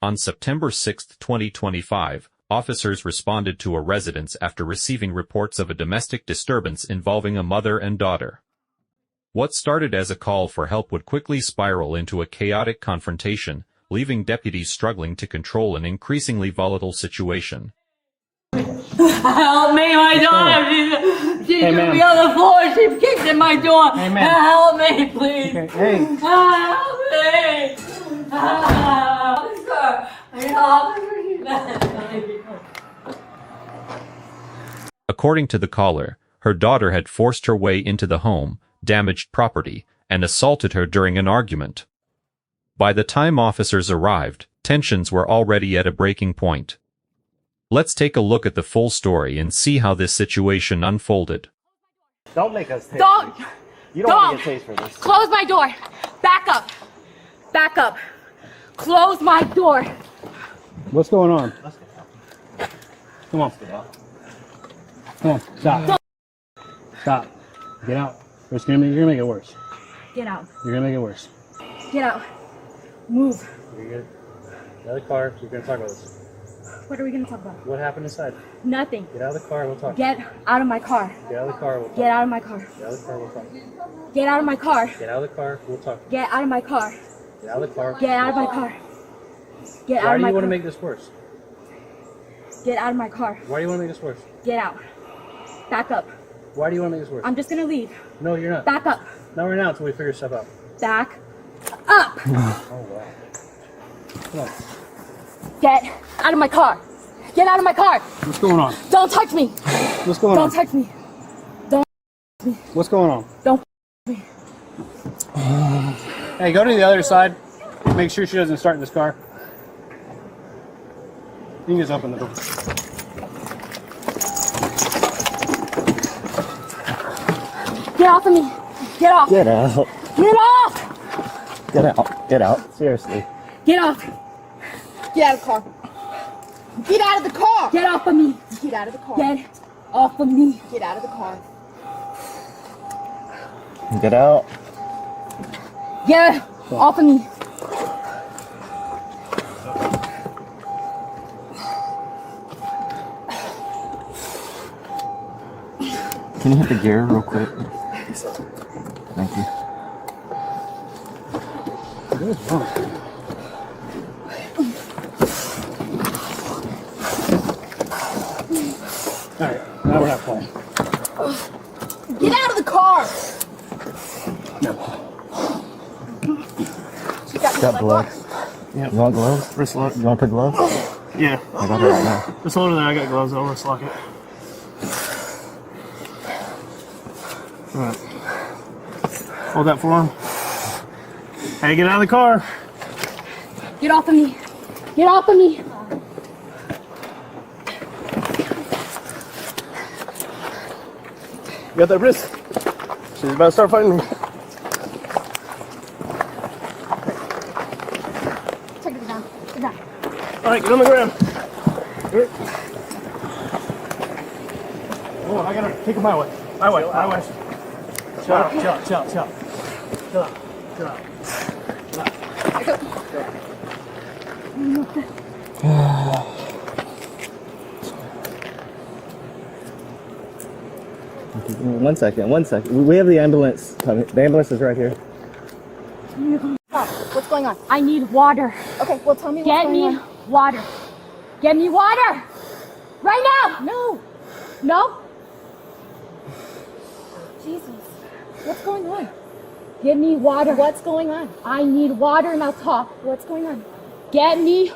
On September 6, 2025, officers responded to a residence after receiving reports of a domestic disturbance involving a mother and daughter. What started as a call for help would quickly spiral into a chaotic confrontation, leaving deputies struggling to control an increasingly volatile situation. Help me, my daughter! She's gonna be on the floor. She kicked in my door. Hey, help me, please. Okay. Hey. Help me. According to the caller, her daughter had forced her way into the home, damaged property, and assaulted her during an argument. By the time officers arrived, tensions were already at a breaking point. Let's take a look at the full story and see how this situation unfolded. Don't make us taste. Don't! You don't want to get tased for this. Close my door. Back up. Back up. Close my door. What's going on? Come on. Come on. Stop. Stop. Get out. You're gonna make it worse. Get out. You're gonna make it worse. Get out. Move. You're good. Get out of the car. You're gonna talk about this. What are we gonna talk about? What happened inside? Nothing. Get out of the car. We'll talk. Get out of my car. Get out of the car. We'll talk. Get out of my car. Get out of the car. We'll talk. Get out of my car. Get out of the car. We'll talk. Get out of my car. Get out of the car. Get out of my car. Get out Why of do my you want to car. make this worse? Get out of my car. Why do you want to make this worse? Get out. Back up. Why do you want to make this worse? I'm just gonna leave. No, you're not. Back up. Not right now until we figure stuff out. Back up. Oh, wow. Come on. Get out of my car. Get out of my car. What's going on? Don't touch me. What's going Don't on? touch me. What's going on? Don't me. Hey, go to the other side. Make sure she doesn't start in this car. You can just open the door. Get off of me. Get off. Get out. Get off. Get out. Get out. Seriously. Get off. Get out of the car. Get out of the car. Get off of me. Get out of the car. Get off of me. Get out of the car. Get out. Get off of me. Can you hit the gear real quick? Thank you. What is wrong? Alright, now we're not playing. Get out of the car. Got gloves. Yep. You want gloves? Wrist lock. You want to put gloves? Yeah. I got it right now. Just hold it there. I got gloves. I'll wrist lock it. Alright. Hold that for him. Hey, get out of the car. Get off of me. Get off of me. You got that wrist? She's about to start fighting me. Take it down. Get down. Alright, get on the ground. Here. Oh, I gotta take it my way. My way. My way. Chill out. Chill out. Chill out. Chill out. Chill out. Chill out. One second. One second. We have the ambulance coming. The ambulance is right here. What's going on? I need water. Okay, well tell me what's Get going me on. water. Get me water. Right now. No. No? Jesus. What's going on? Get me water. What's going on? I need water, now talk. What's going on? Get me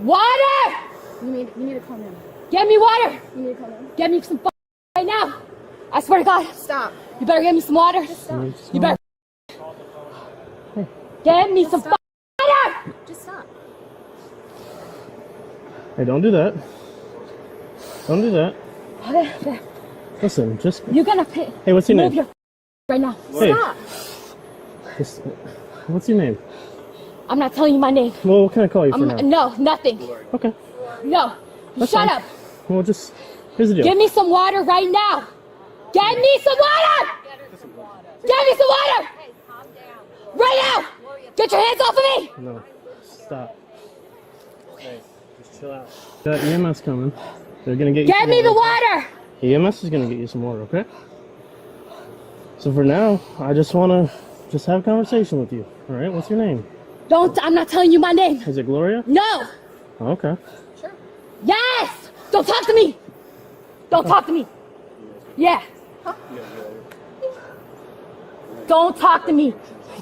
water. You need to calm down. Get me water. You need to calm down. Get me some right now. I swear to God. Stop. You better get me some water. Stop. You better get me some water. Just stop. Hey, don't do that. Don't do that. Okay. Listen, just. You're gonna pay. Hey, what's your Move name? your right now. Hey. Stop. Just, what's your name? I'm not telling you my name. Well, what can I call you for now? No, nothing. Okay. No. That's Shut fine. up. Well, just. Here's the deal. Give me some water right now. Get me some water. Get me some water. Right now. Get your hands off of me. No. Stop. chill out. Got EMS coming. They're gonna get you. Get me the water! EMS is gonna get you some water, okay? So for now, I just wanna have a conversation with you. All right? What's your name? I'm not telling you my name. Is it Gloria? No! Okay. Sure. Yes! Don't talk to me! Don't talk to me! Yeah. Huh? Don't talk to me.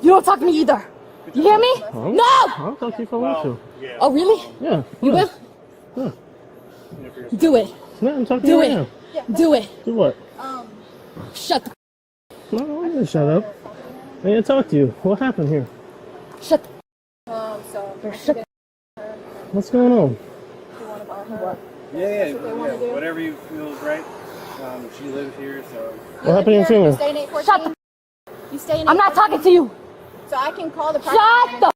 You don't talk to me either. You hear me? Oh, No! I'll talk to you if I want to. Oh, really? Yeah. You will? Yeah. Do it. Yeah, I'm talking to Do you it. right now. Do it. Do what? Shut the No, I'm gonna shut up. I need to talk to you. What happened here? Shut the So shut What's going on? Yeah, whatever you feel is right. She lives here, so. What happened to your You finger? stay in 814? Shut the You stay in I'm not 814? talking to you. So I can call the Shut the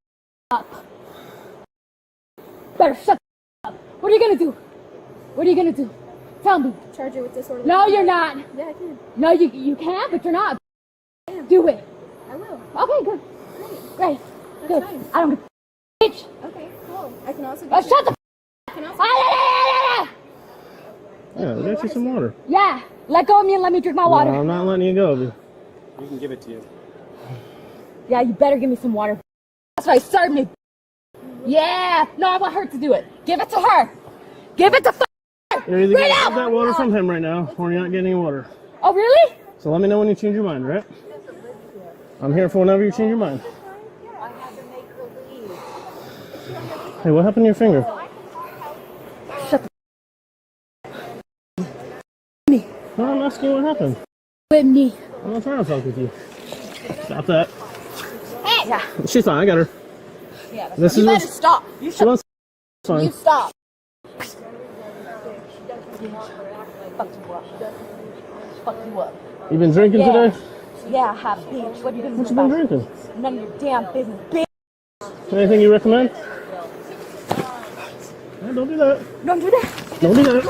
up. Better shut the up. What are you gonna do? What are you gonna do? Tell me. charge you with disorderly No, conduct. you're not. Yeah, I can. No, you can, but you're not. Do it. I will. Okay, good. Great. Good. fine. I don't give a bitch. Okay, cool. I can also get Shut the I can also Yeah, we got you some water. Yeah. Let go of me and let me drink my water. No, I'm not letting you go. You can give it to you. Yeah, you better give me some water. That's right, serve me. Yeah. No, I want her to do it. Give it to her. Give it to her. You're either Right gonna now. get that water from him right now, or you're not getting any water. Oh, really? So let me know when you change your mind, right? I'm here for whenever you change your mind. Hey, what happened to your finger? Shut the me. No, I'm asking you what happened. With me. I'm not trying to fuck with you. Stop that. Hey! Yeah. She's fine, I got her. Yeah, This you is better what's- stop. She wants fine. You stop. Fuck you up. Fuck you up. You been drinking Yeah. today? Yeah, I have, bitch. What are you gonna What do you been about it? drinking? None of your damn business, bitch. Anything you recommend? Yeah, don't do that. Don't do that. Don't do that.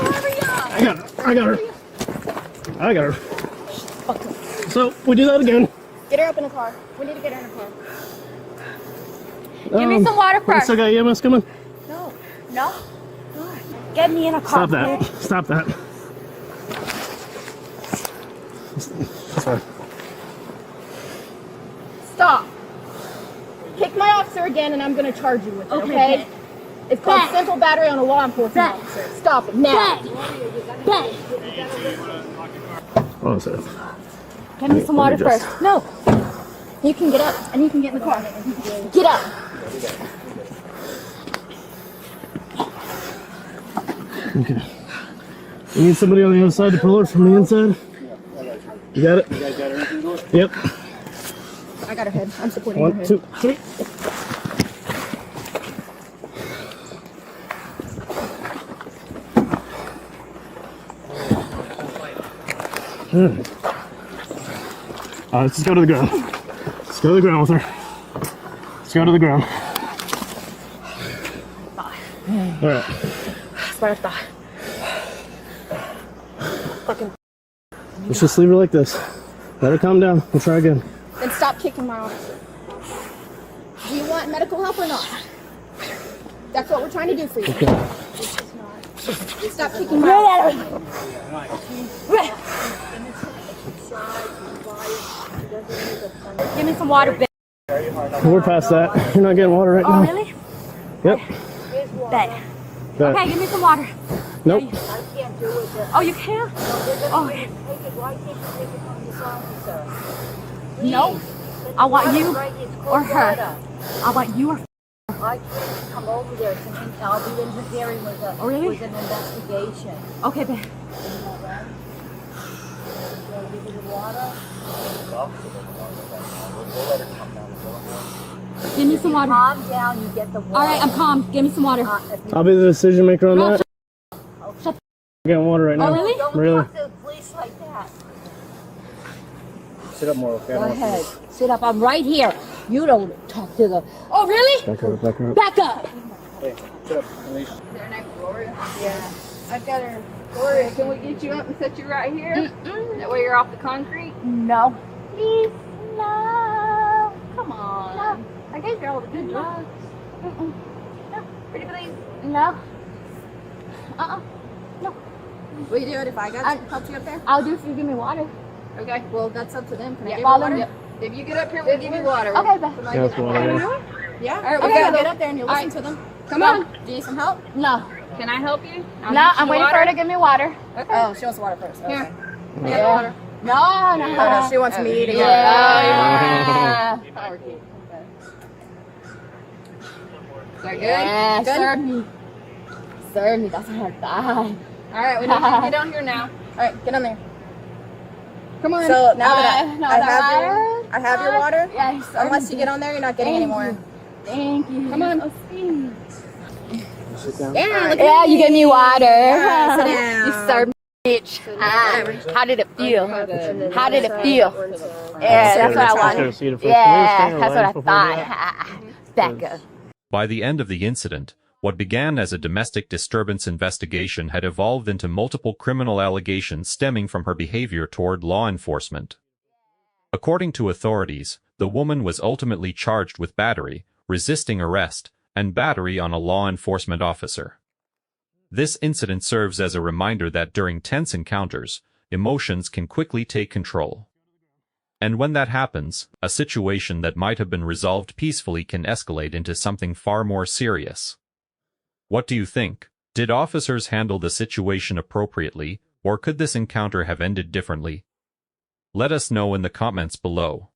I got her. I got her. I got her. Fuck you. So we do that again. Get her up in the car. We need to get her in the car. Give me some water We first. still got EMS coming? No. No? Get me in a car. Stop that. bitch. Stop that. That's fine. Stop. Kick my officer again and I'm going to charge you with it, okay? It's called Bet. simple battery on a law enforcement Bet. officer. Stop it now. Bet. Hold on a second. Get me some water Let me just- first. No. You can get up and you can get in the car. Get up. Okay. We need somebody on the other side to pull her from the inside. You got it? You guys got everything going? Yep. I got her head. I'm supporting her 1, head. 2, 3. Good. Let's just go to the ground. Let's go to the ground with her. Let's go to the ground. All right. That's what I thought. Fucking. Let's just leave her like this. Let her calm down. We'll try again. Then stop kicking my officer. Do you want medical help or not? That's what we're trying to do for you. Okay. Stop kicking my officer. Give me some water, bitch. We're past that. You're not getting water right Oh, now. really? Yep. Bet. Bet. Okay, give me some water. Nope. Oh, you can? Oh, okay. No. I want you or her. I want you or I can't come over there. I'll be interfering with Oh, really? with an investigation. Okay, babe. Give you the water. Give me some water. Calm down. You get the water. All right, I'm calm. Give me some water. I'll be the decision maker on No, that. shut We're getting water right now. Oh, really? Don't Really? talk to the police like that. Sit up more, okay? Go ahead. Sit up. I'm right here. You don't talk to the. Oh, really? Back her up, back her up. Back up. Hey, sit up. Unleash. Their name Gloria? Yeah. I've got her. Gloria, can we get you up and set you right here? That way you're off the concrete? No. Please, no. Come on. No. I gave you all the good drugs. No. Pretty please. No. No. Will you do it if I got help you up there? I'll do if you give me water. Okay, well, that's up to them. Can I give you Follow water? me. If you get up here, we'll give you water. Okay, then. Can I Yeah, get that's what I do. Yeah? All right, we Okay, gotta then. get up there and you listen to them. Come Yeah. on. Do you need some help? No. Can I help you? No, I'm waiting for her to give me water. Okay. Oh, she wants water first. Okay. Here. Yeah. Water. No, no. Oh, no, she wants me to get Yeah. Power key. Is that good? Yeah, Good? serve me. Serve me, that's her thigh. All right, we need you to get on here now. All right, get on there. Come on. So now that I have your water, Yeah, you serve unless me. you get on there, you're not getting Thank any more. you. Thank you. Come on. Oh, sweet. Sit down. Yeah, look Yeah, you give me water. Yeah, sit down. You serve me, bitch. How did it feel? How did it feel? Yeah, that's what I wanted. See the first Yeah, police that's what I before that. thought. Back up. By the end of the incident, what began as a domestic disturbance investigation had evolved into multiple criminal allegations stemming from her behavior toward law enforcement. According to authorities, the woman was ultimately charged with battery, resisting arrest, and battery on a law enforcement officer. This incident serves as a reminder that during tense encounters, emotions can quickly take control. And when that happens, a situation that might have been resolved peacefully can escalate into something far more serious. What do you think? Did officers handle the situation appropriately, or could this encounter have ended differently? Let us know in the comments below.